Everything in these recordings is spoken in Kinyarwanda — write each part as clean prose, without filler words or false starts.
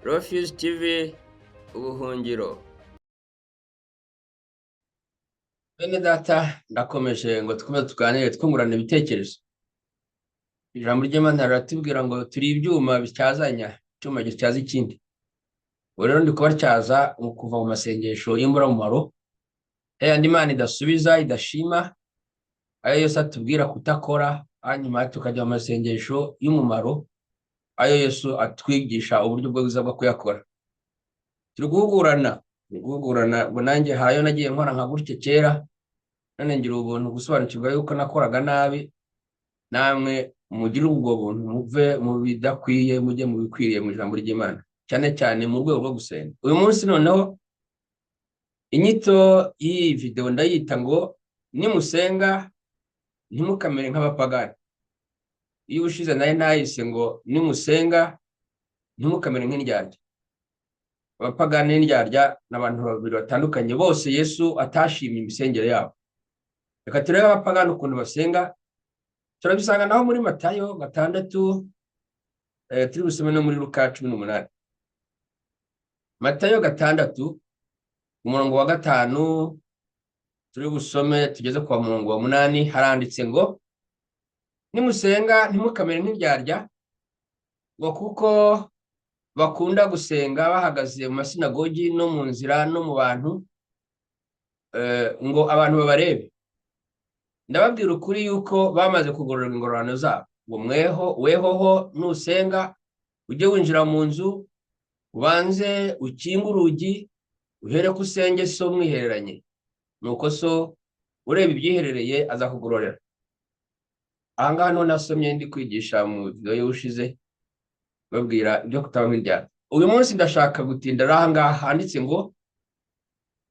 Refuge TV ubuhungiro. Bene data ndakomeje ngo twumve tuganire twungurana ibitekerezo. Ijambo ry'Imana riratubwira ngo turi ibyuma bityazanya, icyuma gityaza ikindi. Ubu rero ndi kubatyaza mu kuva mu masengesho y'imburamumaro, yayandi Imana idasubiza idashima, ayo Yesu atubwira kutakora, hanyuma tukajya mu masengesho y'umumaro, ayo Yesu atwigisha uburyo bwiza bwo kuyakora. Turi guhugurana ngo nanjye hayo nagiye nkora nka gutya kera, none ngira ubuntu gusobanukirwa yuko nakoraga nabi, namwe mugire ubwo buntu muve mu bidakwiye mujye mu bikwiriye mu ijambo ry'Imana, cyane cyane mu rwego rwo gusenga. Uyu munsi noneho inyito y'iyi video ndayita ngo nimusenga ntimukamere nk'abapagani. Iyo ushize naye nayise ngo nimusenga ntimukamere nk'indyarya. Abapagani n'indyarya n'abantu babiri batandukanye, bose Yesu atashimye imisengere yabo. Reka turebe abapagani ukuntu basenga, turabisanga naho muri Matayo 6, turi busome no muri Luka 18. Matayo 6 umurongo wa 5 turi busome tugeze kwa murongo wa 8, haranditse ngo nimusenga ntimukamere nk'indyarya, ngo kuko bakunda gusenga bahagaze mu masinagogi no mu nzira no mu bantu, ngo abantu babarebe. Ndababwira ukuri yuko bamaze kugorora ingororano zabo. Ngo wehoho nusenga ujye winjira mu nzu, ubanze ukinga urugi, uhere ko usenge so mwihereranye, nuko so ureba ibyiherereye azakugororera. Ahangaha none nasomye ndi kwigisha mu video y'ushize babwira ibyo kutaba nk'indyarya. Uyu munsi ndashaka gutinda ahangaha handitse ngo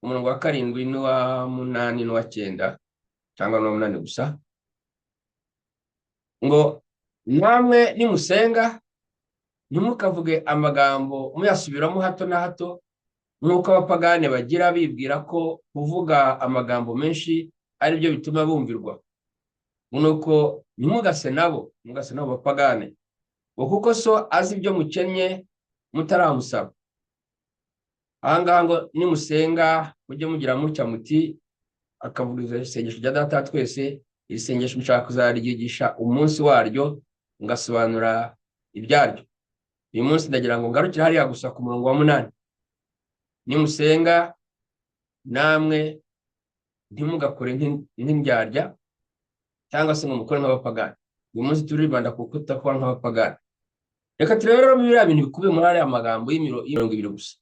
umurongo wa 7 n'uwa 8 n'uwa 9 cyangwa n'uwa 8 gusa, ngo namwe nimusenga ntimukavuge amagambo muyasubiramo hato na hato nk'uko abapagani bagira, bibwira ko kuvuga amagambo menshi ari byo bituma bumvirwa. Nuko ntimugase nabo bapagane, ngo kuko so azi ibyo mukennye mutaramusaba. Ahangaha ngo nimusenga mujye mugira mutya muti, akavuga isengesho rya Data twese. Iri sengesho nshaka kuzaryigisha umunsi waryo ngasobanura ibyaryo. Uyu munsi ndagira ngo ngarukire hariya gusa ku murongo wa 8. Nimusenga namwe ntimugakore nk'indyarya cyangwa se ngo mukore nk'abapagani. Uyu munsi turibanda ku kutakora nk'abapagani. Reka turebe rero biriya bintu bikubiye muri ariya magambo y'imirongo 2 gusa.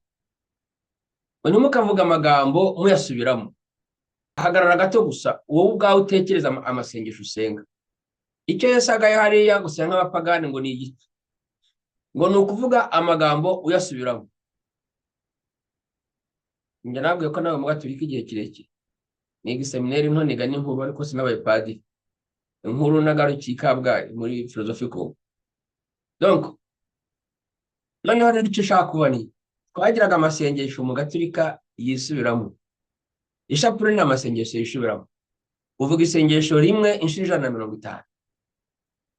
Ngo ntimukavuga amagambo muyasubiramo. Hagarara gato gusa wowe ubwawe utekereza amasengesho usenga. Icyo yasagaye hariya gusa nk'abapagani ngo ni igiti, ngo ni ukuvuga amagambo uyasubiramo. Njye nabwiye ko nawe mugaturika igihe kirekire, niga seminari nto niga n'inkuru, ariko sinabaye padiri. Inkuru nagarukiye Kabgayi muri philosophical. Donc noneho rero icyo ushaka kuba ni twagiraga amasengesho mu gaturika yisubiramo. Ishapure ni amasengesho yisubiramo. Uvuga isengesho rimwe inshuro 150,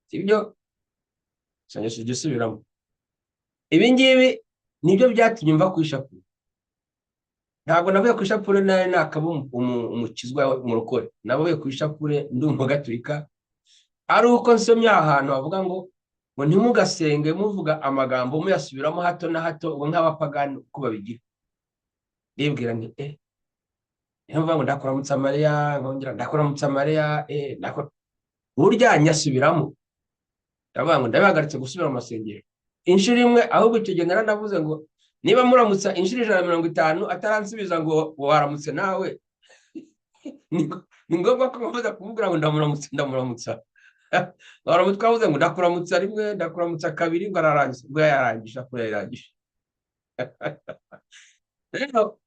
sibyo? Isengesho ryisubiramo. Ibi ngibi nibyo byatumye mva ku ishapure. Ntabwo navuye ku ishapure nayo nakaba umukizwa umurokore. Navuye ku ishapure ndi mu gaturika, ari uko nsomye ahantu bavuga ngo ntimugasenge muvuga amagambo muyasubiramo hato na hato ngo nk'abapagani uko babigira. Ndibwira nti niyo mvuga ngo ndakuramutsa Mariya, nkongera ndakuramutsa Mariya, burya nyasubiramo. Ndavuga ngo ndabihagaritse gusubira mu masengesho inshuro imwe, ahubwo icyo gihe naranavuze ngo niba muramutsa inshuro 150 ataransubiza ngo waramutse nawe, ni ngombwa ko muvuza kuvugira ngo ndamuramutsa. Waramutse twavuze ngo ndakuramutsa rimwe, ndakuramutsa kabiri, ngo ararangiza, ngo yarangije ko yarangije. Rero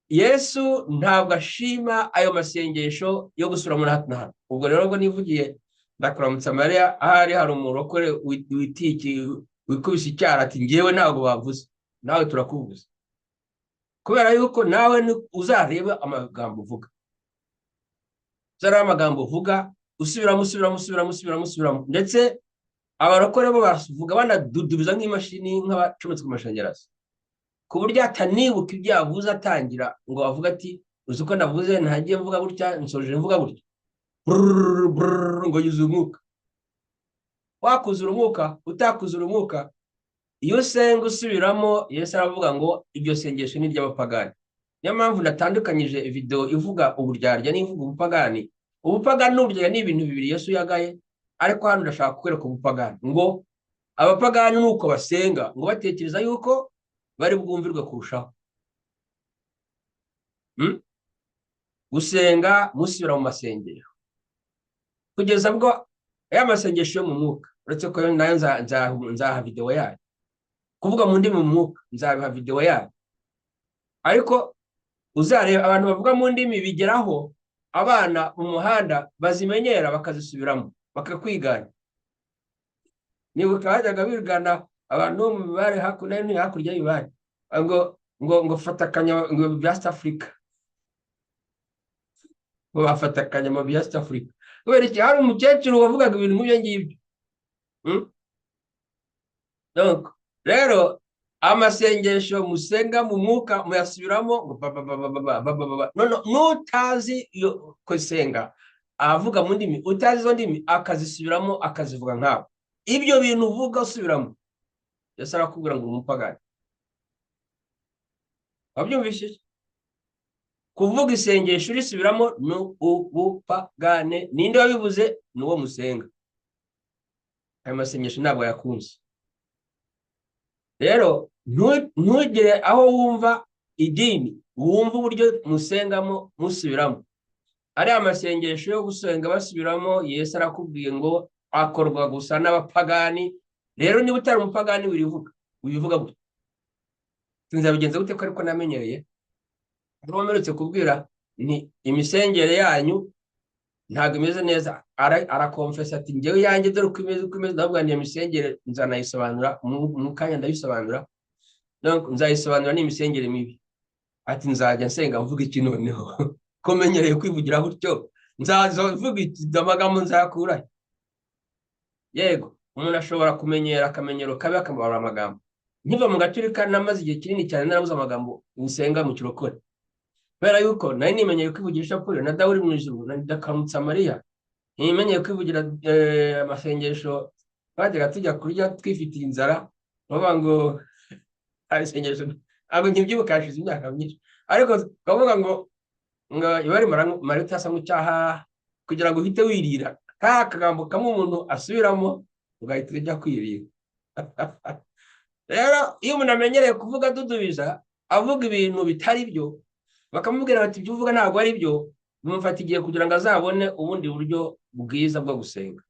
Yesu ntabwo ashima ayo masengesho yo gusura muri hato na hato. Ubwo rero ngo nivugiye ndakuramutsa Mariya, ahari hari umurokore witiki wikubise icyara ati ngewe ntabwo bavuze, nawe turakuvuza, kubera yuko nawe uzareba amagambo uvuga. Uzareba amagambo uvuga usubiramo, ndetse abarokore bo baravuga banadudubiza nk'imashini nk'abacometse ku mashanyarazi. ku buryo atanibuka ibyo yavuze atangira ngo avuga ati uzi ko navuze ntagiye mvuga gutya nsoje mvuga gutya ngo yuzuye umwuka. Wakuzura umwuka utakuzura umwuka, iyo usenga usubiramo Yesu aravuga ngo iryo sengesho ni iry'abapagani. Niyo mpamvu natandukanyije video ivuga uburyarya n'ivuga ubupagani. Ubupagani n'uburyarya ni ibintu bibiri Yesu yagaye, ariko hano ndashaka kwereka ubupagani ngo abapagani nuko basenga ngo batekereza yuko bari bwumvirwe kurushaho. Gusenga musubira mu masengesho kugeza bwo aya masengesho yo mu mwuka, uretse ko nayo nzaha video yayo. Kuvuga mu ndimi mu mwuka nzaha video yayo, ariko uzareba abantu bavuga mu ndimi bigeraho abana mu muhanda bazimenyera bakazisubiramo bakakwigana. Nibuka hajyaga bigana abantu mu mibare hakurya y'ibibare ngo fata akanya ngo East Africa, ngo bafata akanya mu East Africa. Kubera iki hari umukecuru wavugaga ibintu nk'ibyo ngibyo. Donc rero amasengesho musenga mu mwuka muyasubiramo ngo no nutazi yo kusenga avuga mu ndimi, utazi zo ndimi akazisubiramo akazivuga nkabo. Ibyo bintu uvuga usubiramo Yesu arakubwira ngo umupagani. Wabyumvishije? Kuvuga isengesho urisubiramo no ubupagane. Ninde wabivuze? Nuwo musenga. Ayo masengesho ntabwo yakunze. Rero ntugire aho wumva idini wumva uburyo musengamo musubiramo. Ari amasengesho yo gusenga basubiramo Yesu arakubwiye ngo akorwa gusa n'abapagani. Rero niba utari umupagani wivuga gute? Sinzabigenza gute ko ariko namenyereye? Aromeretse kubwira ni imisengere yanyu ntago imeze neza. Arakonfesa ati ngewe yanjye dore uko imeze ndavuga ni imisengere nzanayisobanura mu kanya ndayisobanura. Donc nzayisobanura ni imisengere mibi. Ati nzajya nsenga mvuga iki noneho? Komenyereye kwivugira gutyo nzavuga iki amagambo nzakura? Yego umuntu ashobora kumenyera akamenyero kabe akamara amagambo. Nkiva mu gaturika namaze igihe kinini cyane narabuze amagambo nsenga mu kirokore. Kubera yuko nari nimenyeye kwivugisha Paul na Dawudi mu ijuru na ndakamutsa Mariya. Nimenyeye kwivugira amasengesho twajyaga tujya kurya twifitiye inzara bavuga ngo ari sengesho abo nkibyibuka hashize imyaka myinshi, ariko bavuga ngo ibari Mariya utasa mu cyaha kugira ngo uhite wirira ka kagambo kamwe umuntu asubiramo ugahita ujya kwirira. Rero iyo umuntu amenyereye kuvuga dudubiza avuga ibintu bitari byo bakamubwira bati ibyo uvuga ntabwo ari byo, bimufata igihe kugira ngo azabone ubundi buryo bwiza bwo gusenga.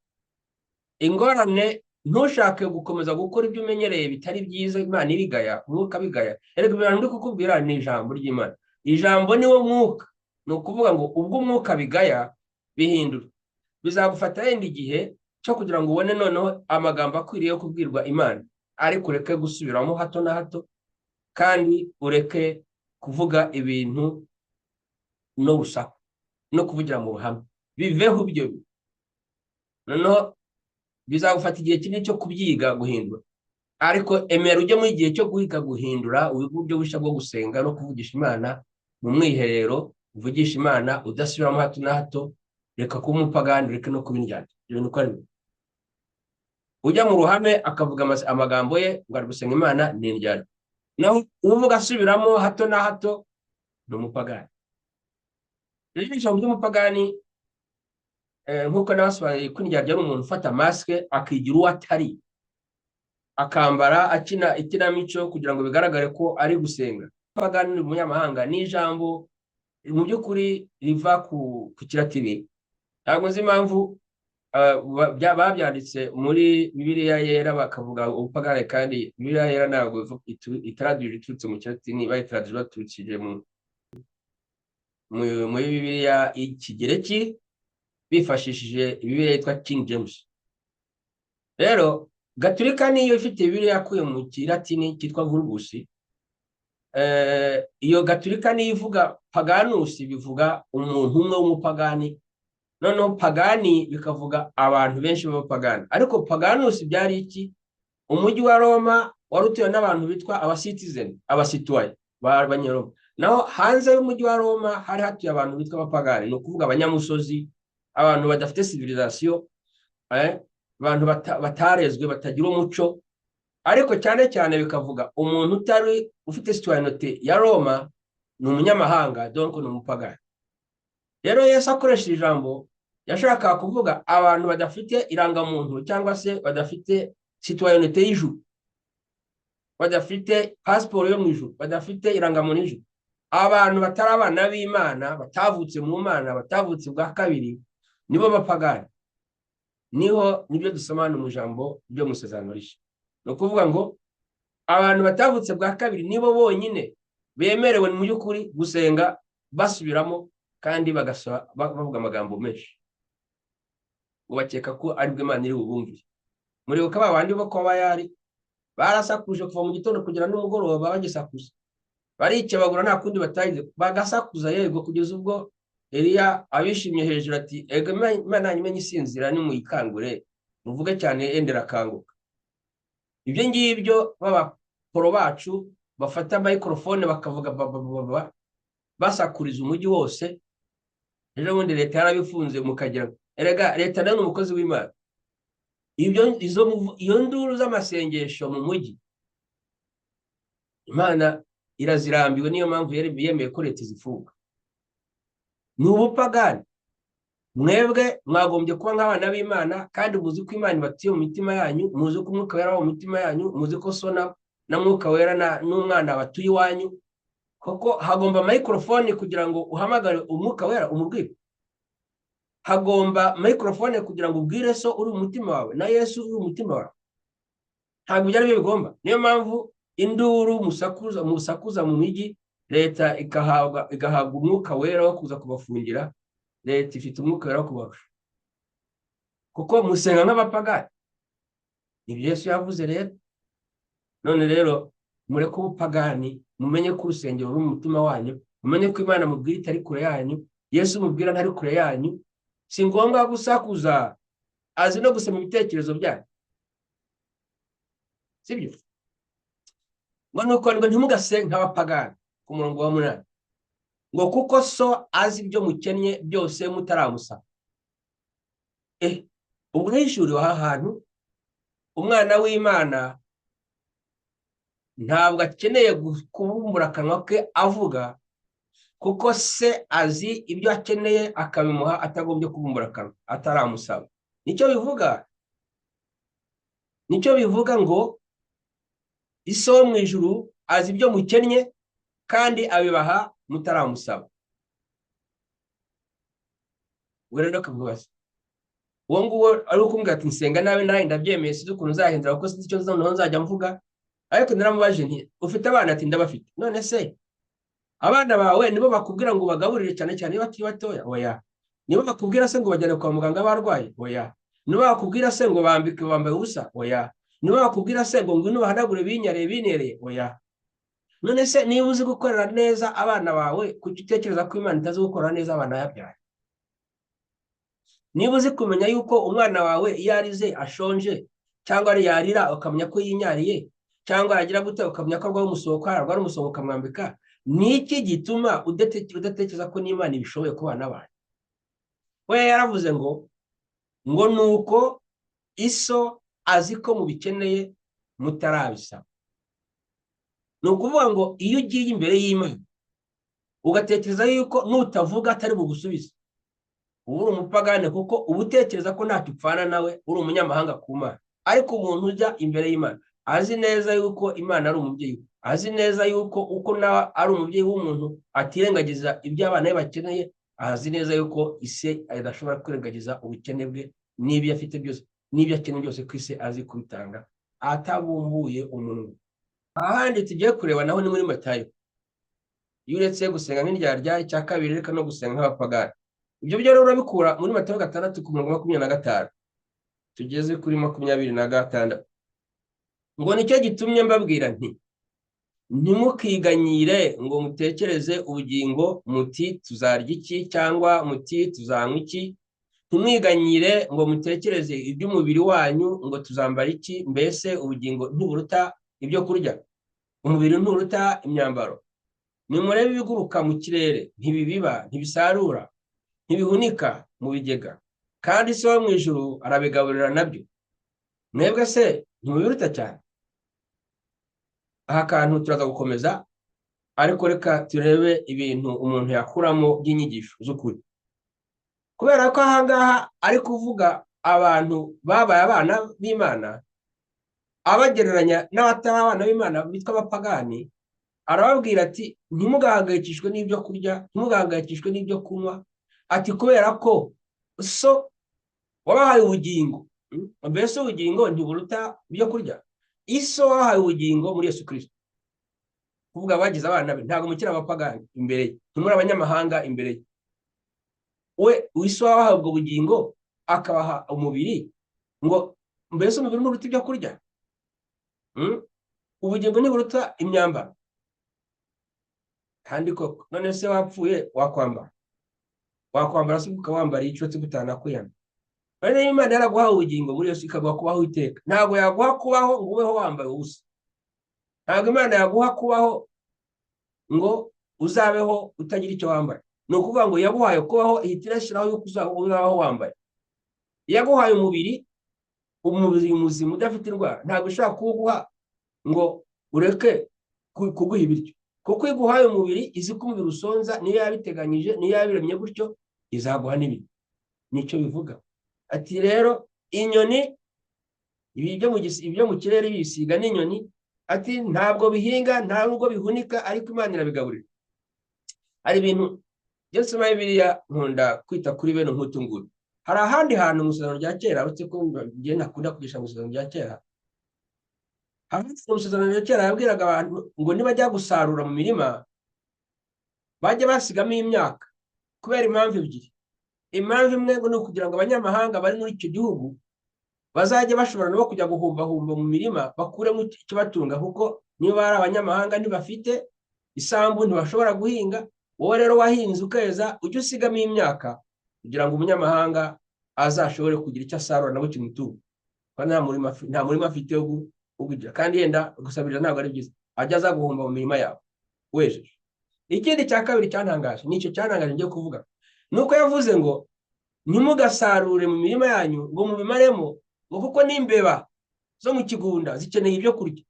Ingorane ntushake gukomeza gukora ibyo umenyereye bitari byiza, Imana irigaya, umwuka bigaya. Erega ibintu ndi kukubwira ni ijambo ry'Imana. Ijambo niwo mwuka. Ni ukuvuga ngo ubwo umwuka bigaya bihindura. Bizagufata yenda igihe cyo kugira ngo ubone noneho amagambo akwiriye yo kubwirwa Imana, ariko ureke gusubiramo hato na hato kandi ureke kuvuga ibintu no gushaka no kuvugira mu ruhame. Biveho ibyo noneho bizagufata igihe kinini cyo kubyiga guhindura, ariko emera ujye mu gihe cyo guhiga guhindura uburyo bushya bwo gusenga no kuvugisha Imana mu mwiherero. Uvugisha Imana udasubiramo hato na hato. Reka kuba umupagani, reka no kubinjyana ibintu uko ari. Ujya mu ruhame akavuga amagambo ye ngo ari gusenga Imana ni injyana, naho uvuga asubiramo hato na hato ni umupagani. Rero ijambo ry'umupagani nkuko nabasobanuriye ko injyana ari umuntu ufata maske akigira uwo atari, akambara akina ikinamico kugira ngo bigaragare ko ari gusenga. Umupagani ni umunyamahanga. Ni ijambo mu by'ukuri riva ku Kilatini. Ntabwo nzi impamvu babyanditse muri Bibiliya yera bakavuga ubupagani, kandi Bibiliya yera ntabwo itaraduje iturutse mu Kilatini, bayitaraduje baturukije muri Bibiliya y'Ikigereki bifashishije Bibiliya yitwa King James. Rero Gatolika niyo ifite Bibiliya yakuye mu Kilatini cyitwa Vulgus. Iyo Gatolika niyo ivuga paganus, bivuga umuntu umwe w'umupagani. Noneho pagani bikavuga abantu benshi b'abapagani. Ariko paganus byari iki? Umujyi wa Roma wari utuwe n'abantu bitwa abasitizeni, abasituwaye b'Abanyaroma. Naho hanze y'umujyi wa Roma hari hatuye abantu bitwa abapagani, ni ukuvuga abanyamusozi, abantu badafite civilisation, abantu batarezwe, batagira umuco. Ariko cyane cyane bikavuga umuntu utari ufite citoyenneté ya Roma ni umunyamahanga, donc ni umupagani. Rero Yesu akoresha ijambo yashakaga kuvuga abantu badafite irangamuntu cyangwa se badafite citoyenneté y'ijuru, badafite passport yo mu ijuru, badafite irangamuntu y'ijuru, abantu batari abana b'Imana, batavutse mu Mana, batavutse bwa kabiri, nibo bapagani. Nibyo dusomana mu jambo ryo mu Isezerano Rishya. Ni ukuvuga ngo abantu batavutse bwa kabiri nibo bonyine bemerewe mu by'ukuri gusenga basubiramo kandi bavuga amagambo menshi, ubakeka ko ari bwo Imana iri bubumvire. Muribuka ba bandi bo kwa Bayali barasakuje kuva mu gitondo kugera n'umugoroba bagisakuza, barikebagura nta kundi batagize, bagasakuza yego kugeza ubwo Eliya abishimye hejuru ati ega Imana imenye isinzira nimuyikangure muvuge cyane endera kanguka. Ibyo ngibyo b'abaporo bacu bafata microphone bakavuga baba basakuriza umujyi wose. Rero bundi leta yarabifunze mukagira erega leta nayo umukozi w'Imana. Iyo nduru z'amasengesho mu mujyi Imana irazirambiwe, niyo mpamvu yemeye ko leta zifunga. Ni ubupagani. Mwebwe mwagombye kuba nk'abana b'Imana kandi muzi ko Imana ibatuye mu mitima yanyu, muzi ko Umwuka Wera mu mitima yanyu, muzi ko So na Mwuka Wera n'Umwana batuye iwanyu. Koko hagomba microphone kugira ngo uhamagare Umwuka Wera umubwire. Hagomba microphone kugira ngo ubwire So uri umutima wawe na Yesu uri umutima wawe. Ntabwo byari bigomba. Niyo mpamvu induru musakuza mu migi, leta igahabwa Umwuka Wera wo kuza kubafungira. Leta ifite Umwuka Wera wo kubarusha kuko musenga nk'abapagani. Ibyo Yesu yavuze rero. None rero mureke ubupagani, mumenye ko urusengero ruri mu mutima wanyu, mumenye ko Imana mubwira itari kure yanyu, Yesu mubwira ntari kure yanyu. Si ngombwa gusakuza, azi no gusema ibitekerezo byanyu, sibyo? Ngo ntimugase nk'abapagani ku murongo wa 8 ngo kuko So azi ibyo mukennye byose mutaramusaba. Ubwo hejuru aha hantu umwana w'Imana ntabwo akeneye kubumbura akanwa ke avuga, kuko Se azi ibyo akeneye akabimuha atagombye kubumbura akanwa ataramusaba. Nicyo bivuga ngo Iso wo mu ijuru azi ibyo mukennye kandi abibaha mutaramusaba. Rero kavuga uwo nguwo ari ukumbwira ati nsenga nawe nawe ndabyemeye sinzi ukuntu nzahindura kuko sinzi icyo nzajya mvuga. Ariko naramubaje nti ufite abana? Ati ndabafite. None se abana bawe nibo bakubwira ngo bagaburire cyane cyane bakiri batoya? Oya. Nibo bakubwira se ngo bajyane kwa muganga barwaye? Oya. Nibo bakubwira se ngo bambaye ubusa? Oya. Nibo bakubwira se ngo ngwino bahanagure binereye? Oya. None se niba uzi gukorera neza abana bawe, kuki utekereza ko Imana itazi gukorera neza abana yabyaye? Niba uzi kumenya yuko umwana wawe iyo arize ashonje cyangwa ari yarira ukamenya ko yinyariye, cyangwa yagira gute ukamenya ko arwaye umusonga ukamwambika, niki gituma udatekereza ko n'Imana ibishoboye ku bana bawe? We yaravuze ngo nuko Iso azi ko mubikeneye mutarabisaba. Ni ukuvuga ngo iyo ugiye imbere y'Imana ugatekereza yuko nutavuga atari bugusubize, uri umupagani, kuko ubutekereza ko ntacyo upfana nawe, uri umunyamahanga ku Mana. Ariko umuntu ujya imbere y'Imana azi neza yuko Imana ari umubyeyi, azi neza yuko uko nawe ari umubyeyi w'umuntu atirengagiza ibyo abana be bakeneye, azi neza yuko Ise adashobora kwirengagiza ubukene bwe n'ibyo afite byose, n'ibyo akeneye byose ko Ise azi kubitanga atabumbuye umunwa. Ahandi tugiye kureba naho ni muri Matayo. Iyo uretse gusenga nk'indyarya, icya kabiri reka no gusenga nk'abapagani. Ibyo rero urabikura muri Matayo 6 ku murongo 25 tugeze kuri 26. Ngo nicyo gitumye mbabwira nti ntimukiganyire ngo mutekereze ubugingo muti tuzarya iki cyangwa muti tuzanywa iki. Ntimwiganyire ngo mutekereze iby'umubiri wanyu ngo tuzambara iki. Mbese ubugingo ntiburuta ibyo kurya. Umubiri nturuta imyambaro. Nimurebe ibiguruka mu kirere, ntibibiba, ntibisarura, ntibihunika mu bigega, kandi se wo mu ijuru arabigaburira nabyo. Mwebwe se ntimubiruta cyane? Aha kantu turaza gukomeza, ariko reka turebe ibintu umuntu yakuramo by'inyigisho z'ukuri. Kubera ko aha ngaha ari kuvuga abantu babaye abana b'Imana, abagereranya n'abatari abana b'Imana bitwa abapagani, arababwira ati ntimugahangayikishwe n'ibyo kurya, ntimugahangayikishwe n'ibyo kunywa, ati kubera ko so wabahaye ubugingo. Mbese ubugingo ntiburuta ibyo kurya? Iso wabahaye ubugingo muri Yesu Kristo, kuvuga bagize abana be, ntabwo mukiri abapagani imbere ye, ntimuri abanyamahanga imbere ye. We iso wabahaye ubwo bugingo akabaha umubiri, ngo mbese umubiri nturuta ibyo kurya? Ubugingo ntiburuta imyambaro? Kandi koko none se wapfuye wakwambara se ukawambara icyo gutanakwiyana? None Imana yaraguha ubugingo muri Yesu ikaguha kubaho iteka, ntabwo yaguha kubaho ngo ubeho wambaye ubusa. Ntabwo Imana yaguha kubaho ngo uzabeho utagira icyo wambaye. Ni ukuvuga ngo yaguhaye kubaho ihita irashyiraho yuko uzabaho wambaye. Yaguhaye umubiri muzima udafite indwara, ntabwo ushobora kuwuguha ngo ureke kuguha ibiryo, kuko iguhaye umubiri izi ko umubiri usonza, niyo yabiteganyije, niyo yabiremye gutyo, izaguha n'ibindi. Nicyo bivuga. Ati rero inyoni, ibyo mu kirere bisiga n'inyoni, ati ntabwo bihinga, nta nubwo bihunika, ariko Imana irabigaburira. Hari ibintu byose muri Bibiliya nkunda kwita kuri bene nk'utu nguru. Hari ahandi hantu mu Isezerano rya Kera, uretse ko njye ntakunda kwigisha mu Isezerano rya Kera, mu Isezerano rya Kera yabwiraga abantu ngo nibajya gusarura mu mirima bajye basigamo imyaka, kubera impamvu ebyiri. Impamvu imwe ni ukugira ngo abanyamahanga bari muri icyo gihugu bazajye bashobora nabo kujya guhumbahumba mu mirima bakuremo ikibatunga, kuko niba ari abanyamahanga ntibafite isambu ntibashobora guhinga. Wowe rero wahinze ukeza, ujye usigamo imyaka kugira ngo umunyamahanga azashobore kugira icyo asarura nabo kimutunga. Nta murima afite wo kugira, kandi yenda gusabirira ntabwo ari byiza, ajya aza guhumba mu mirima yawe wejeje. Ikindi cya kabiri cyantangaje, nicyo cyantangaje ngiye kuvuga, nuko yavuze ngo ntimugasarure mu mirima yanyu ngo mubimaremo, ngo kuko n'imbeba zo mu kigunda zikeneye ibyo kurya.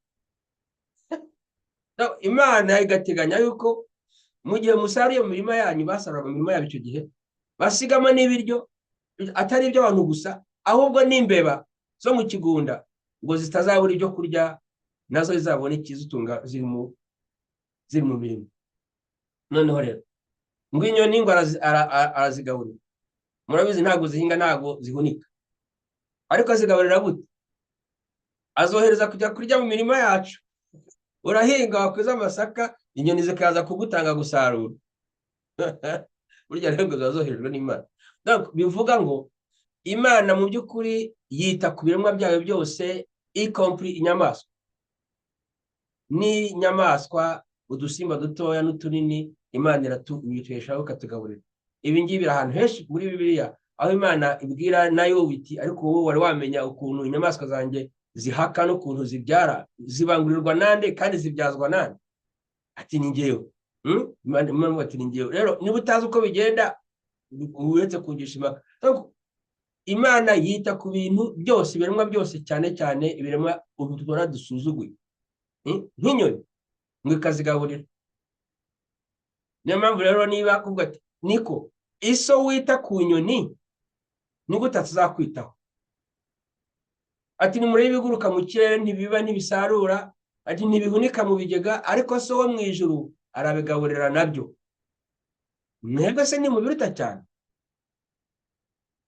Imana igateganya yuko mu gihe musaruye mu mirima yanyu, basarura mu mirima yabo icyo gihe, basigamo n'ibiryo, atari iby'abantu gusa, ahubwo n'imbeba zo mu kigunda ngo zitazabura ibyo kurya, nazo zizabona ikizitunga ziri mu mirima. Noneho rero ngo inyoni ngo arazigaburira. Murabizi ntabwo zihinga, ntabwo zihunika, ariko azigaburira gute? Azohereza kujya kurya mu mirima yacu. Urahinga wakweza amasaka, inyoni zikaza kugutanga gusarura. Burya rero ngo zazoherejwe n'Imana. Bivuga ngo Imana mu by'ukuri yita ku biremwa byayo byose, ikompri inyamaswa. N'inyamaswa, udusimba dutoya n'utunini, Imana iratubiteshaho ikatugaburira. Ibi ngibi biri ahantu henshi muri Bibiliya, aho Imana ibwira nayo iti ariko wowe wari wamenya ukuntu inyamaswa zanjye zihaka n'ukuntu zibyara, zibangurirwa nande kandi zibyazwa nande? Ati ni njyewe. Imana ati ni njyewe. Rero niba utazi uko bigenda, uretse kungisha impaka. Imana yita ku bintu byose, ibiremwa byose, cyane cyane ibiremwa ubutwara dusuzuguye nk'inyoni, ngo ikazigaburira. Niyo mpamvu rero niba kuvuga ati niko iso wita ku nyoni, nigute tuzakwitaho? Ati nimurebe ibiguruka mu kirere, ntibiba ntibisarura, ati ntibihunika mu bigega, ariko so wo mu ijuru arabigaburira nabyo. Mwebwe se ntimubiruta cyane?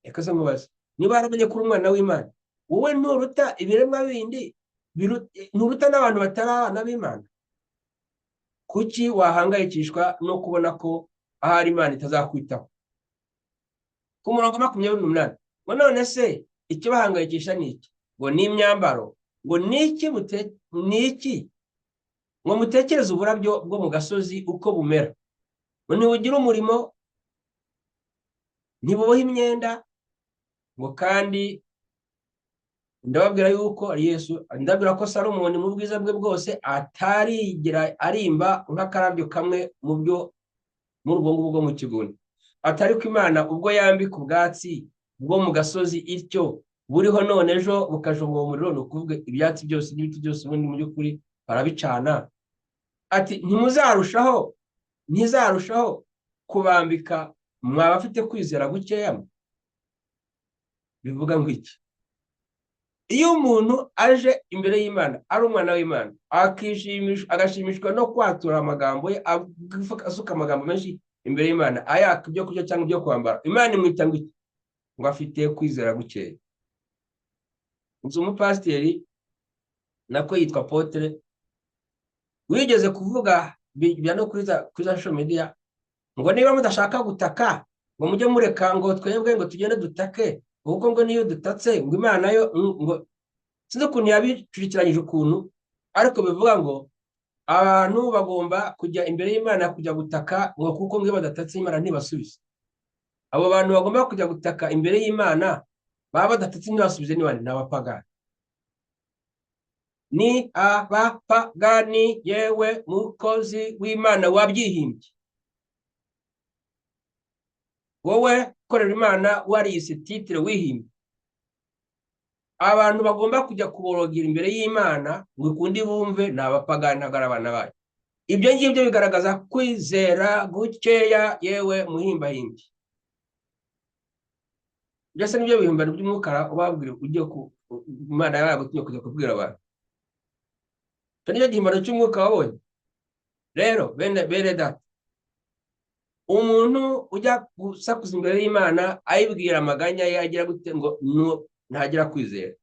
Reka se mubaze, niba waramenye kuri umwana w'Imana, wowe nturuta ibiremwa bindi, nturuta n'abantu batari abana b'Imana? Kuki wahangayikishwa no kubona ko ahari Imana itazakwitaho? Ku murongo 28, ngo none se icyo bahangayikisha ni iki? Ngo ni imyambaro. Ngo niki ngo mutekereze uburabyo bwo mu gasozi uko bumera, ngo ntibugira umurimo, ntibuboha imyenda, ngo kandi ndababwira yuko Yesu, ndabwira ko Salomoni mu bwiza bwe bwose atarigira arimba nk'akarabyo kamwe mu byo muri ubwo ngubwo mu kiguni. Atari ko Imana ubwo yambika ubwatsi bwo mu gasozi ityo buriho none ejo bukajongwa mu muriro, ni ukuvuga ibyatsi byose n'ibiti byose ubundi mu by'ukuri barabicana. Ati ntizarushaho kubambika mwaba afite kwizera gukeya. Bivuga ngo iki? Iyo umuntu aje imbere y'Imana ari umwana w'Imana agashimishwa no kwatura amagambo ye, asuka amagambo menshi imbere y'Imana, ayaka ibyo kurya cyangwa ibyo kwambara, Imana imwita ngo iki? Ngo afite kwizera gukeya. Nzi umupasiteri nako yitwa Apotre wigeze kuvuga bijya no kuri social media ngo niba mudashaka gutaka ngo mujye mureka ngo twebwe ngo tugende dutake, kuko ngo niyo dutatse ngo Imana yo ngo sinzi ukuntu yabicurikiranyije ukuntu, ariko bivuga ngo abantu bagomba kujya imbere y'Imana kujya gutaka ngo kuko ngo badatatse Imana ntibasubize. Abo bantu bagomba kujya gutaka imbere y'Imana baba badatatse ntibasubize ni abapagani. Ni abapagani, yewe mukozi w'Imana wabyihimbye. Wowe korera Imana wariyise titre wihimbye. Abantu bagomba kujya kuborogira imbere y'Imana ngo ukundi bumve ni abapagani, ntabwo ari abana bayo. Ibyo ngibyo bigaragaza kwizera gukeya, yewe muhimbahimbye. Byose nibyo bihimbano by'umwuka ubabwira ugiye ku Imana yagutumye kujya kubwira abantu. Nicyo gihimbano cy'umwuka wabonye. Rero bene data, umuntu ujya gusakuza imbere y'Imana ayibwira amaganya ye agira gute ngo ntagira kwizera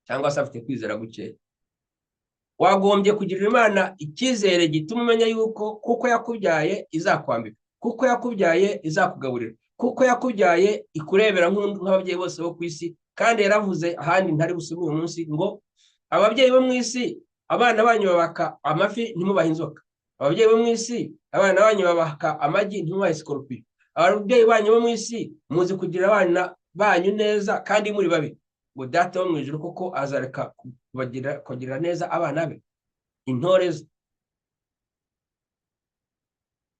cyangwa se afite kwizera gukeya. Wagombye kugirira Imana icyizere gituma umenya yuko kuko yakubyaye izakwambika, kuko yakubyaye izakugaburira, kuko yakubyaye ikurebera nk'ababyeyi bose bo ku isi. Kandi yaravuze ahandi ntari busome uyu munsi ngo ababyeyi bo mu isi abana banyu babaka amafi ntimubahe inzoka, ababyeyi bo mu isi abana banyu babaka amagi ntimubahe sikorupiyo, ababyeyi banyu bo mu isi muzi kugira abana banyu neza kandi muri babi, ngo Data wo mu ijuru kuko azareka kugira neza abana be, intore ze.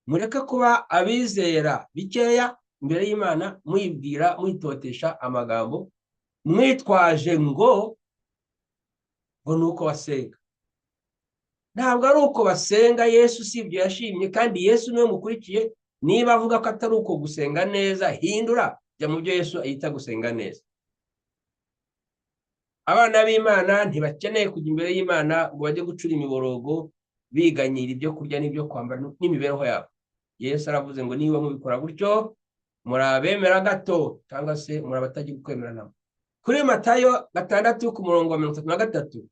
Mureke kuba abizera bikeya imbere y'Imana, muyibwira muyitotesha amagambo mwitwaje ngo nuko basenga. Ntabwo ari uko basenga Yesu si ibyo yashimye, kandi Yesu niwe mukurikiye. Niba avuga ko atari uko gusenga neza, hindura jya mu byo Yesu ayita gusenga neza. Abana b'Imana ntibakeneye kujya imbere y'Imana ngo bajye gucura imiborogo biganyira ibyo kurya n'ibyo kwambara n'imibereho yabo. Yesu aravuze ngo niba mubikora gutyo muri abemera gato cyangwa se muri abatagira kwemera nabo. Kuri Matayo 6:33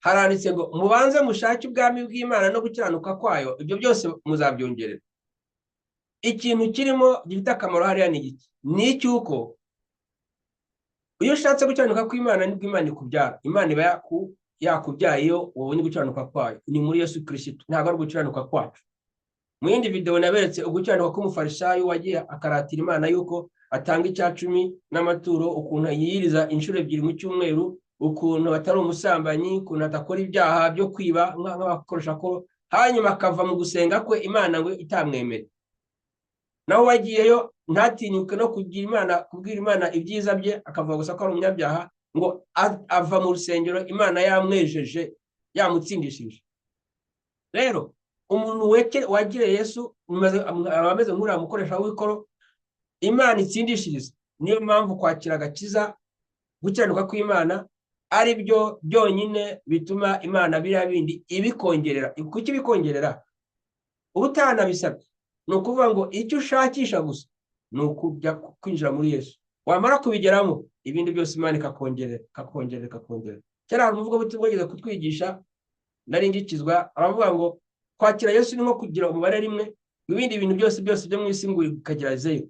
haranditse ngo mubanze mushake ubwami bw'Imana no gukiranuka kwayo, ibyo byose muzabyongerera. Ikintu kirimo gifite akamaro hariya ni iki? Ni icyuko iyo ushatse gukiranuka kw'Imana nibwo Imana ikubyara. Imana iba yakubyaye iyo ubonye gukiranuka kwayo, ni muri Yesu Kristo, ntabwo ari gukiranuka kwacu. Mu yindi video naberetse ugukiranuka k'umufarisayo wagiye akaratira Imana yuko atanga icyacumi n'amaturo, ukuntu yiyiriza inshuro 2 mu cyumweru, ukuntu atari umusambanyi, ukuntu atakora ibyaha byo kwiba nk'abakoresha ko, hanyuma akava mu gusenga kwe Imana ngo itamwemere. Naho wagiyeyo ntatinyuke no kubwira Imana ibyiza bye, akavuga gusa ko ari umunyabyaha, ngo ava mu rusengero Imana yamwejeje yamutsindishije. Rero umuntu wagire Yesu ameze nk'uriya mukoresha w'ikoro Imana itsindishiriza. Niyo mpamvu kwakira agakiza gukiranuka kw'Imana ari byo byonyine bituma Imana biriya bindi ibikongerera. Kuki bikongerera? Ubutanabisabye ni ukuvuga ngo icyo ushakisha gusa ni ukujya kwinjira muri Yesu. Wamara kubigeramo ibindi byose Imana ikakongerera. Cyera hari umuvugo buti bwageze kutwigisha nari ngikizwa, aravuga ngo kwakira Yesu ni nko kugira umubare rimwe, ibindi bintu byose byo mu isi ngo ukagira 0.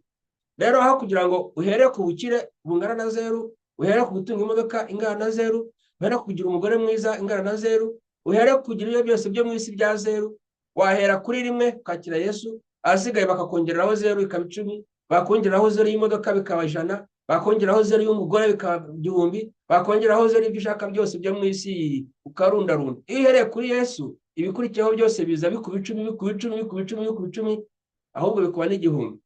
Rero aho kugira ngo uhere ku bukire bungana na 0, uhere ku gutunga imodoka ingana na 0, uhere ku kugira umugore mwiza ingana na 0, uhere ku kugira ibyo byose byo mu isi bya 0, wahera kuri rimwe kwakira Yesu, asigaye bakakongereraho 0 ikaba 10, bakongeraho 0 y'imodoka bikaba 100, bakongeraho zero y'umugore bikaba igihumbi, bakongeraho zero ibyo ushaka byose byo mu isi ukarundarunda. Iyo uhereye kuri Yesu, ibikurikiyeho byose biza bikuba icumi, bikuba icumi, bikuba icumi, bikuba icumi, ahubwo bikuba n'igihumbi.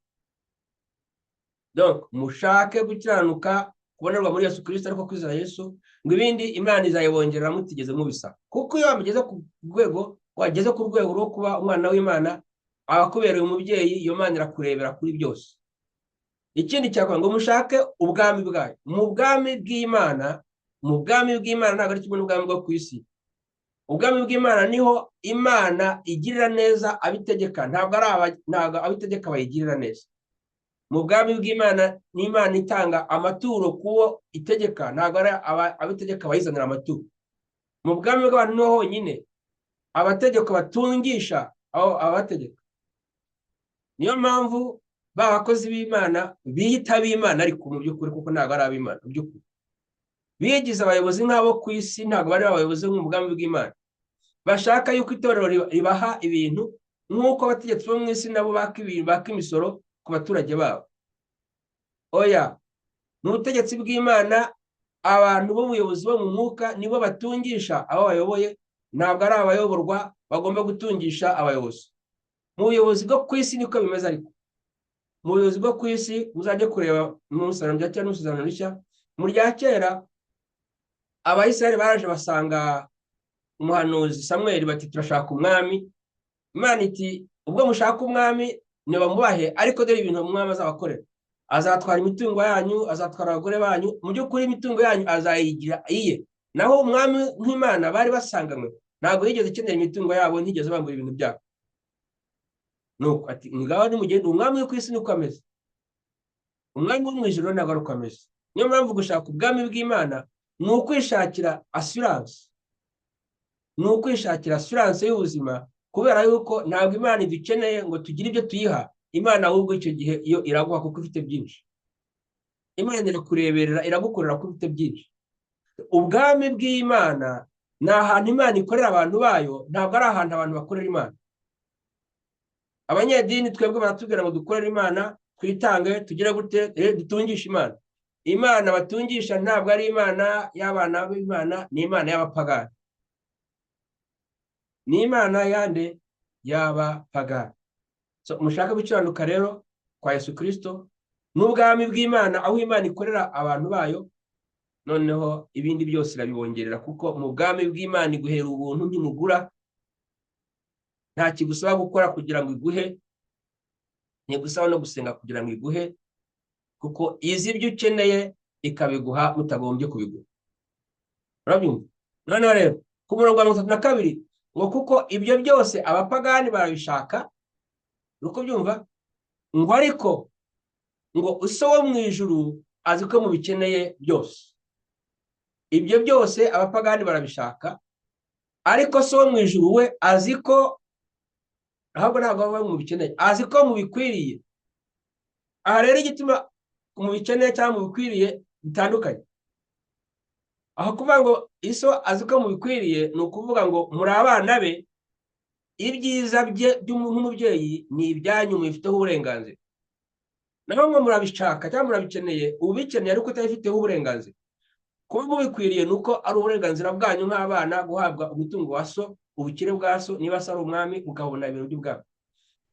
Donc mushake gukiranuka kubonerwa muri Yesu Kristo, ariko kwizera Yesu, ngo ibindi Imana izayibongerera mutigeze mubisa. Kuko iyo wamugeze ku rwego, wageze ku rwego rwo kuba umwana w'Imana, abakubereye umubyeyi, iyo Mana irakurebera kuri byose. Ikindi cyakora ngo mushake ubwami bwayo. Mu bwami bw'Imana, mu bwami bw'Imana ntabwo ari kimwe n'ubwami bwo ku isi. Ubwami bw'Imana niho Imana igirira neza abitegeka, ntabwo abitegeka bayigirira neza. Mu bwami bw'Imana n'Imana itanga amaturo kuwo itegeka, ntabwo ari abitegeka bayizanira amaturo. Mu bwami bw'abantu niho honyine abategeko batungisha aho abategeka. Niyo mpamvu babakozi b'Imana biyita ab'Imana, ariko mu by'ukuri kuko ntabwo ari ab'Imana mu by'ukuri. Bigize abayobozi nk'abo ku isi, ntabwo bari abayobozi mu bwami bw'Imana. Bashaka yuko itorero ribaha ibintu nk'uko abategetsi bo mu isi nabo baka imisoro ku baturage babo. Oya, mu butegetsi bw'Imana abantu b'ubuyobozi bo mu mwuka nibo batungisha abo bayoboye, ntabwo ari abayoborwa bagomba gutungisha abayobozi. Mu buyobozi bwo ku isi niko bimeze. Ariko mu buyobozi bwo ku isi muzajye kureba mu Isezerano rya Kera n'Isezerano Rishya. Mu rya kera Abayisiraheli baraje basanga umuhanuzi Samweli, bati turashaka umwami. Imana iti ubwo mushaka umwami nibamubahe, ariko dore ibintu umwami azabakorera: azatwara imitungo yanyu, azatwara abagore banyu, mu by'ukuri imitungo yanyu azayigira iye. Naho umwami nk'Imana bari basanganywe ntabwo yigeze ikenera imitungo yabo, ntigeze bambura ibintu byabo. Nuko ati ngaho nimugende, umwami wo ku isi niko ameze, umwami wo mu ijuru ntabwo ari uko ameze. Niyo mpamvu gushaka ubwami bw'Imana ni ukwishakira assurance, ni ukwishakira assurance y'ubuzima, kubera yuko ntabwo Imana idukeneye ngo tugire ibyo tuyiha. Imana ahubwo icyo gihe iyo iraguha kuko ifite byinshi. Imana irakureberera, iragukorera kuko ifite byinshi. Ubwami bw'Imana ni ahantu Imana ikorera abantu bayo, ntabwo ari ahantu abantu bakorera Imana. Abanyedini twebwe baratubwira ngo dukorere Imana, twitange, tugire gute, dutungisha Imana. Imana batungisha ntabwo ari Imana y'abana b'Imana, ni Imana y'abapagani. Ni Imana yande y'abapagani. So mushaka gukiranuka rero kwa Yesu Kristo n'ubwami bw'Imana, aho Imana ikorera abantu bayo, noneho ibindi byose irabibongerera, kuko mu bwami bw'Imana iguhera ubuntu, ntimugura. Nta kigusaba gukora kugira ngo iguhe, ntigusaba no gusenga kugira ngo iguhe, kuko izi ibyo ukeneye ikabiguha mutagombye kubigura. Urabyumva? Noneho rero ku murongo wa 32 ngo kuko ibyo byose abapagani barabishaka, uko byumva, ngo ariko ngo So wo mu ijuru azi ko mubikeneye byose. Ibyo byose abapagani barabishaka, ariko So wo mu ijuru we azi ko, ahubwo ntabwo baba mubikeneye, azi ko mubikwiriye. Aha rero igituma mubikeneye cyangwa mubikwiriye bitandukanye. Aho kuvuga ngo So azi ko mubikwiriye, ni ukuvuga ngo muri abana be, ibyiza bye nk'umubyeyi ni ibyanyu, mubifiteho uburenganzira. Naho ngo murabishaka cyangwa murabikeneye, ubikeneye ariko utabifiteho uburenganzira. Kuba mubikwiriye nuko ari uburenganzira bwanyu nk'abana guhabwa umutungo wa So, ubukire bwa So, niba Se ari umwami mukabona ibintu by'ubwami.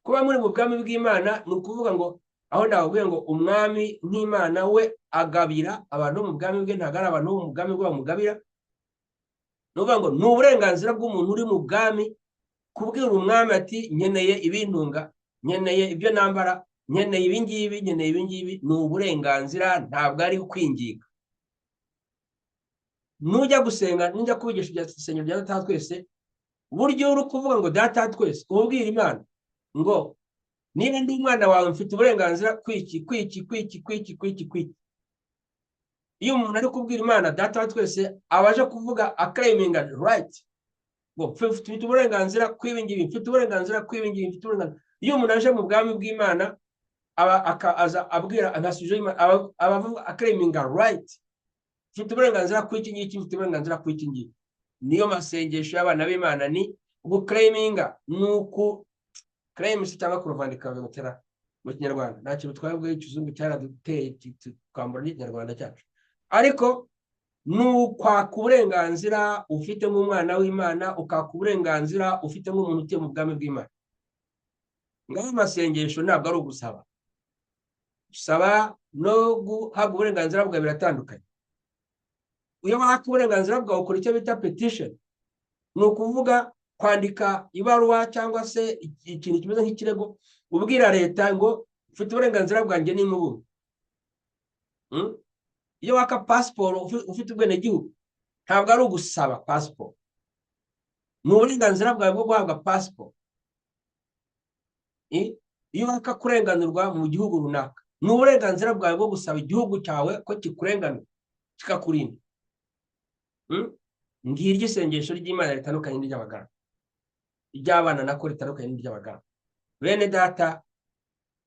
Kuba muri mu bwami bw'Imana ni ukuvuga ngo, aho ndababwiye ngo umwami nk'Imana we agabira abantu mu bwami bwe, ntabwo ari abantu mu bwami bwe bamugabira. Ni ukuvuga ngo ni uburenganzira bw'umuntu uri mu bwami kubwira umwami ati nkeneye ibintunga, nkeneye ibyo nambara, nkeneye ibingibi, nkeneye ibingibi. Ni uburenganzira, ntabwo ari ukwinginga. Nujya gusenga, nujya kubigisha ibya isengesho rya Data twese, buryo uri kuvuga ngo Data twese, ubwira Imana ngo niba ndi umwana wawe mfite uburenganzira kwiki. Iyo umuntu ari kubwira Imana Data twese, abaje kuvuga claiming right, ngo mfite uburenganzira kwibingibi, mfite uburenganzira kwibingibi, mfite uburenganzira. Iyo umuntu aje mu bwami bw'Imana akaza abwira agasuje Imana, abavuga claiming right, mfite uburenganzira kwiki ngiki, mfite uburenganzira kwiki ngiki. Niyo masengesho y'abana b'Imana, ni uguclaiminga, nuko claim cyangwa kuruvandika bimutera. mu kinyarwanda. Nta kintu twabwiye ikizungu cyaraduteye twambura n'ikinyarwanda cyacu, ariko ni ukwaka uburenganzira ufite nk'umwana w'Imana, ukaka uburenganzira ufite nk'umuntu utuye mu bwami bw'Imana. Ngaho amasengesho ntabwo ari ugusaba, gusaba no guhabwa uburenganzira bwawe biratandukanye. Iyo waka uburenganzira bwawe ukora icyo bita petition, ni ukuvuga kwandika ibaruwa cyangwa se ikintu kimeze nk'ikirego ubwira leta ngo ufite uburenganzira bwanjye ni nk'ubu. Iyo waka pasiporo ufite ubwenegihugu ntabwo ari ugusaba pasiporo, ni uburenganzira bwawe bwo guhabwa pasiporo. Iyo waka kurenganurwa mu gihugu runaka, ni uburenganzira bwawe bwo gusaba igihugu cyawe ko kikurenganura kikakurinda. Ngiryo isengesho ry'Imana ritandukanye n'iry'abagaragu, iry'abana nako ritandukanye n'iry'abagaragu. Bene data,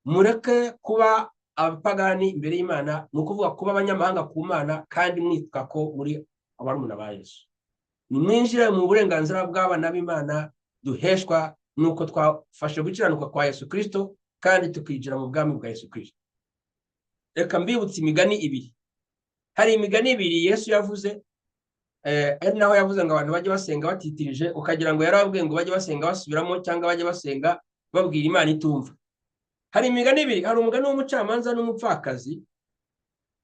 mureke kuba abapagani imbere y'Imana, ni ukuvuga kuba abanyamahanga ku Mana kandi mwitwa ko muri abarumuna ba Yesu. Nimwinjire mu burenganzira bw'abana b'Imana duheshwa nuko twafashe gukiranuka kwa Yesu Kristo kandi tukinjira mu bwami bwa Yesu Kristo. Reka mbibutse imigani ibiri. Hari imigani ibiri Yesu yavuze, ari naho yavuze ngo abantu bajye basenga batitirije, ukagira ngo yarababwiye ngo bajye basenga basubiramo cyangwa bajye basenga babwira Imana itumva. Hari imigani ibiri, hari umugani w'umucamanza n'umupfakazi,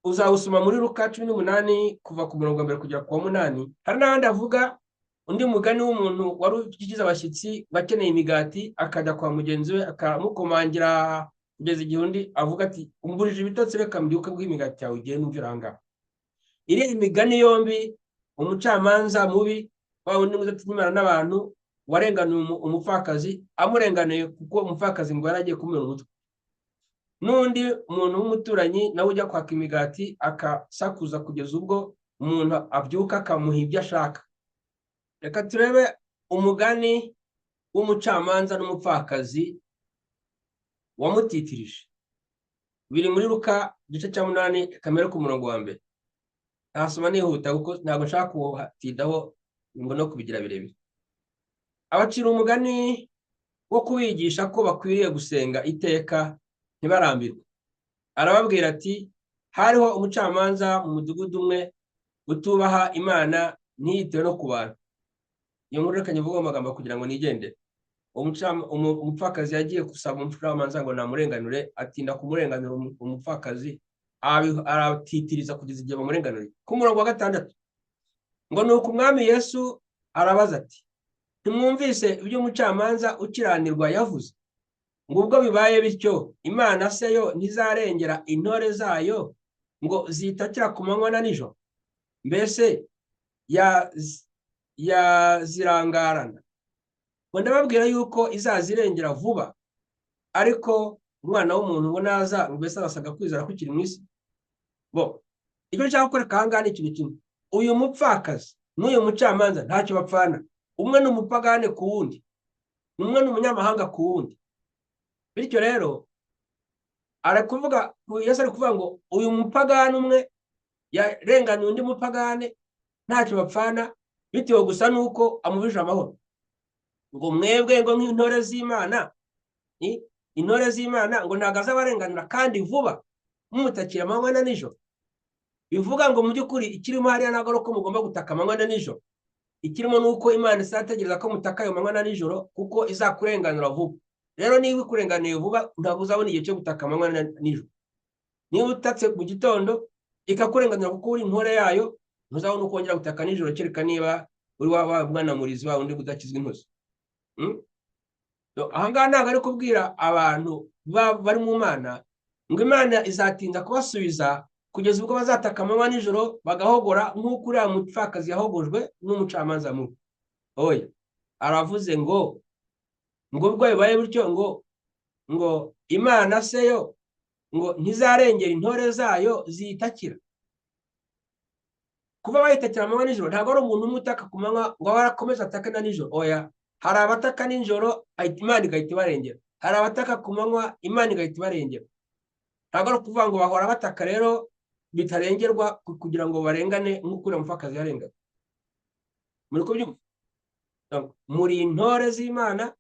uzawusoma muri Luka 18 kuva ku murongo wa 1 kugera ku wa 8. Hari n'ahandi avuga undi mugani w'umuntu wari ukigize abashyitsi bakeneye imigati, akajya kwa mugenzi we akamukomangira kugeza igihe undi avuga ati umburije ibitotsi, reka mbyuke bw'imigati yawe ugiye numvira ahangaha. Iri imigani yombi, umucamanza mubi wa undi muzatinyimana n'abantu warenganuye umupfakazi, amurenganiye kuko umupfakazi ngo yaragiye kumena umutwe. N'undi muntu w'umuturanyi nawe ujya kwaka imigati akasakuza kugeza ubwo umuntu abyuka akamuha ibyo ashaka. Reka turebe umugani w'umucamanza n'umupfakazi wamutitirije. Biri muri Luka igice cya 8 kamere ku murongo wa 1. Nasoma nihuta kuko ntabwo nshaka kuhatindaho ngo no kubigira birebire. Abacira umugani wo kubigisha ko bakwiriye gusenga iteka ntibarambirwe. Arababwira ati hariho umucamanza mu mudugudu umwe utubaha Imana ntiyitewe no ku bantu. Iyo nkuru reka nyivuge amagambo kugira ngo nigende. Umupfakazi yagiye gusaba umucamanza ngo namurenganure, atinda kumurenganura umupfakazi, aratitiriza kugeza igihe bamurenganuriye. Ku murongo wa 6 ngo nuko umwami Yesu arabaza ati ntimwumvise ibyo umucamanza ukiranirwa yavuze, ngo ubwo bibaye bityo Imana se yo ntizarengera intore zayo ngo zitakira ku manywa na nijoro? Mbese yazirangarana? Ngo ndababwira yuko izazirengera vuba. Ariko umwana w'umuntu ngo naza, mbese abasaga kwizera kukiri mu isi. Bo icyo nshaka kwereka ahangaha ni ikintu kimwe. Uyu mupfakazi n'uyu mucamanza ntacyo bapfana. Umwe ni umupagane ku wundi, umwe ni umunyamahanga ku wundi. Bityo rero arakuvuga, Yesu ari kuvuga ngo uyu mupagane umwe yarenganiye undi mupagane, ntacyo bapfana, bitewe gusa nuko amubije amahoro. Ngo mwebwe ngo nk'intore z'Imana, intore z'Imana ngo ntabwo azabarenganura kandi vuba, mumutakira amanywa na nijoro. Bivuga ngo mu by'ukuri ikirimo hariya ntabwo ari uko mugomba gutaka amanywa na nijoro, ikirimo nuko Imana isategereza ko mutaka ayo manywa na nijoro kuko izakurenganura vuba. Rero niba ikurenganiye vuba ntabwo uzabona igihe cyo gutaka amanywa na nijoro. Niba utatse mu gitondo ikakurenganura kuko uri intore yayo, ntuzabona uko wongera gutaka nijoro, kereka niba uri wa mwana murizi wa undi udakizwa intozi. Ahangaha ntabwo ari kubwira abantu bari mu Mana ngo Imana izatinda kubasubiza kugeza ubwo bazataka amanywa nijoro bagahogora nk'uko uriya mupfakazi yahogojwe n'umucamanza mubi. Oya, aravuze ngo ubwo bibaye bityo ngo Imana se yo ngo ntizarengera intore zayo ziyitakira. Kuba bayitakira amanywa nijoro ntabwo ari umuntu umwe utaka ku manywa ngo arakomeza atake na nijoro. Oya, hari abataka nijoro Imana igahita ibarengera, hari abataka ku manywa Imana igahita ibarengera. Ntabwo ari ukuvuga ngo bahora bataka rero bitarengerwa kugira ngo barengane nk'uko uriya mupfakazi yarengana. Muri kubyumva? Muri intore z'Imana,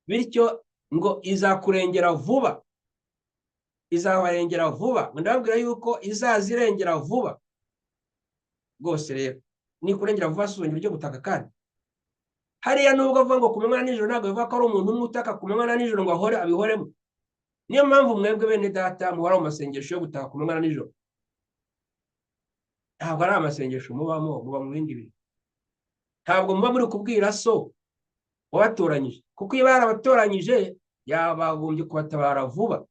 bityo ngo izakurengera vuba. izabarengera vuba. Ndababwira yuko izazirengera vuba rwose. Rero ni kurengera vuba si uburyo butaka. Kandi hariya nubwo avuga ngo ku manywa na nijoro, ntabwo bivuga ko ari umuntu umwe utaka ku manywa na nijoro ngo ahore abihoremo. Niyo mpamvu mwebwe bene data muhora mu masengesho yo gutaka ku manywa na nijoro. Ntabwo ari amasengesho mubamo, muba mu bindi bintu. Ntabwo muba muri kubwira so wabatoranyije, kuko iyo barabatoranyije yabagombye kubatabara vuba.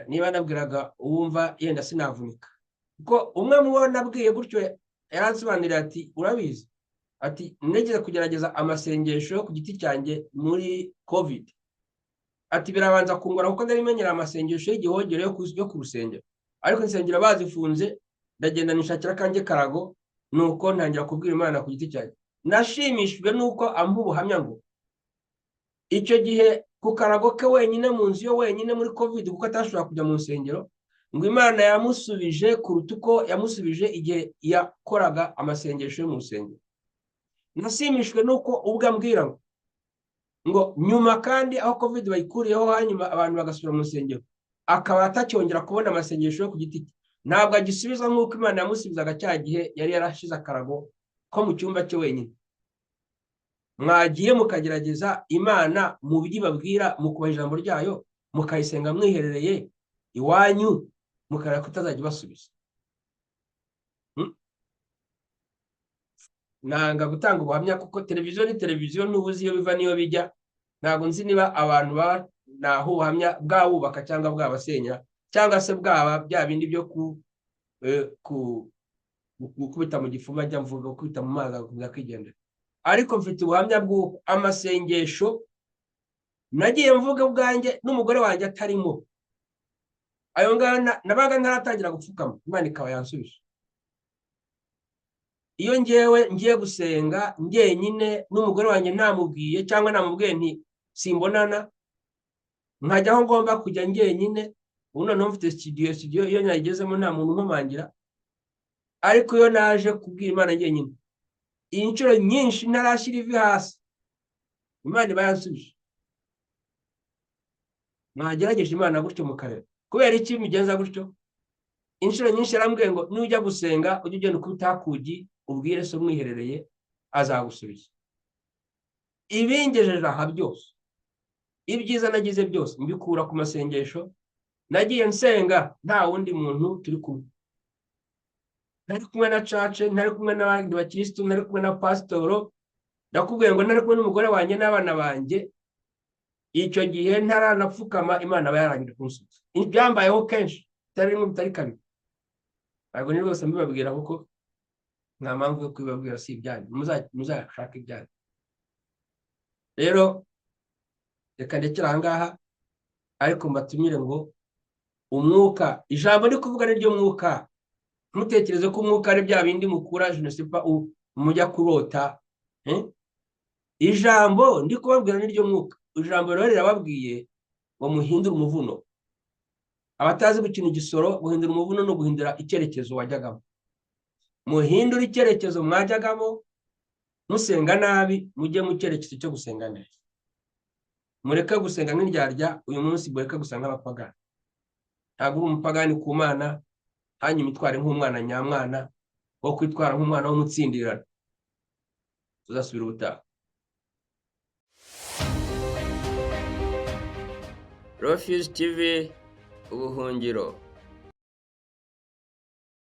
Niba nabwiraga uwumva yenda sinavunika, kuko umwe mu bo nabwiye gutyo yaransobanurira ati urabizi, ati nigeze kugerageza amasengesho ku giti cyanjye muri covid, ati birabanza kungora kuko ndarimenyera amasengesho y'igihogero yo ku rusengero, ariko insengero bazifunze ndagenda nishakira kanjye karago, nuko ntangira kubwira Imana ku giti cyanjye. Nashimishijwe nuko ampa ubuhamya ngo icyo gihe ku karago ke wenyine mu nzu yo wenyine muri covid, kuko atashobora kujya mu nsengero, ngo Imana yamusubije kuruta uko yamusubije igihe yakoraga amasengesho yo mu rusengero. Nashimishijwe nuko ubwo ambwira ngo nyuma kandi aho covid bayikuriyeho, hanyuma abantu bagasubira mu nsengero, akaba atacyongera kubona amasengesho yo ku giti cye. Ntabwo agisubiza nk'uko Imana yamusubizaga cya gihe yari yarashize akarago ko mu cyumba cye wenyine. Mwagiye mukagerageza Imana mu byibabwira, mu kubaha ijambo ryayo, mukayisenga mwiherereye iwanyu, mukareka kutazajya basubiza. Nanga gutanga ubuhamya kuko televiziyo ni televiziyo, ntubuzi iyo biva niyo bijya. Ntabwo nzi niba abantu naho ubuhamya bwabubaka cyangwa bwabasenya, cyangwa se bwaba bya bindi byo gukubita mu gifu bajya mvuga, gukubita mu mazi agakomeza kwigendera. Ariko mfite ubuhamya bw'uko amasengesho nagiye mvuga ubwanjye n'umugore wanjye atarimo, ayo ngana nabaga ntaratangira gupfukama, Imana ikaba yansubije. Iyo ngiye gusenga njyenyine n'umugore wanjye namubwiye, cyangwa namubwiye nti simbonana, nkajya aho ngomba kujya njyenyine. Ubu noneho mfite studio iyo nyagezemo nta muntu unkomangira, ariko iyo naje kubwira Imana njyenyine inshuro nyinshi ntarashyira ivi hasi, Imana iba yansubije. Mwagerageje Imana gutyo mukareba. Kubera iki migenza gutyo? Inshuro nyinshi yarambwiye ngo nujya gusenga ujye ugenda ukubita hakugi, ubwire so mwiherereye, azagusubiza. Ibingejeje aha byose, ibyiza nagize byose mbikura ku masengesho. Nagiye nsenga nta wundi muntu turi kumwe, ntari kumwe na cace, ntari kumwe n'abandi bakristo, ntari kumwe na pasitoro. Ndakubwiye ngo ntari kumwe n'umugore wanjye n'abana banjye. Icyo gihe ntaranapfukama Imana aba yarangije kunsubiza. Ibyambayeho kenshi, bitari rimwe bitari kabiri. Ntabwo ni rwose mbibabwira kuko nta mpamvu yo kubibabwira, si ibyanyu, muzashaka ibyanyu. Rero reka ndekera aha ngaha, ariko mbatumire ngo umwuka, ijambo ndi kuvuga ni ryo mwuka. Mutekereze ko umwuka ari bya bindi mukura jenoside mujya kurota. Ijambo ndi kubabwira ni ryo mwuka. Ijambo rero rirababwiye ngo muhindure umuvuno. Abatazi gukina igisoro, guhindura umuvuno no guhindura icyerekezo wajyagamo. Muhindure icyerekezo mwajyagamo, musenga nabi mujye mu cyerekezo cyo gusenga neza. Mureke gusenga nk'indyarya uyu munsi, mureke gusa nk'abapagani. Ntabwo uri umupagani ku Mana, hanyuma itware nk'umwana nyamwana, wo kwitwara nk'umwana w'umutsindirano. Tuzasubira ubutaha. Refuge TV, ubuhungiro.